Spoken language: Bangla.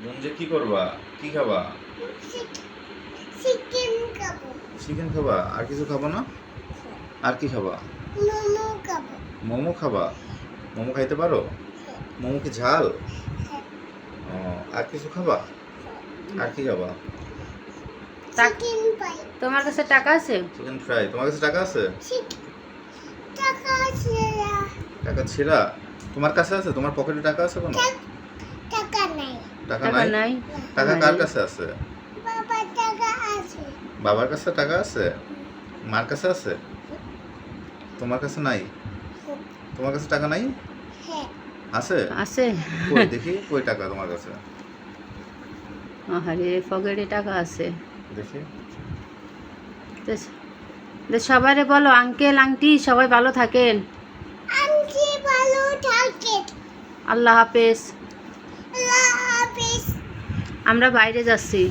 মঞ্জে কি করবা? কি খাবা? চিকেন খাবো। চিকেন খাবা? আর কিছু খাবো না? আর কি খাবা? মোমো খাবো। মোমো খাবা? মোমো খাইতে পারো? মোমো কি ঝাল? ও, আর কিছু খাবা? আর কি খাবা? চিকেন পাই। তোমার কাছে টাকা আছে? Chicken fry. তোমার কাছে টাকা আছে? টাকা আছে না। টাকা ছিঁড়া? তোমার কাছে আছে? তোমার পকেটে টাকা আছে কোনো? টাকা নাই। টাকা টাকা নাই? নাই? টাকা কার কাছে আছে? বাবা টাকা আছে। বাবার কাছে টাকা আছে? মার কাছে আছে? তোমার কাছে নাই? তোমার কাছে টাকা নাই? হ্যাঁ। আছে? আছে। কই দেখি, কই টাকা তোমার কাছে? আরে পকেটে টাকা আছে। দেখি। সবাইরে বলো আঙ্কেল আন্টি সবাই ভালো থাকেন। আন্টি ভালো থাকে। আল্লাহ হাফেজ। আল্লাহ হাফেজ। আমরা বাইরে যাচ্ছি।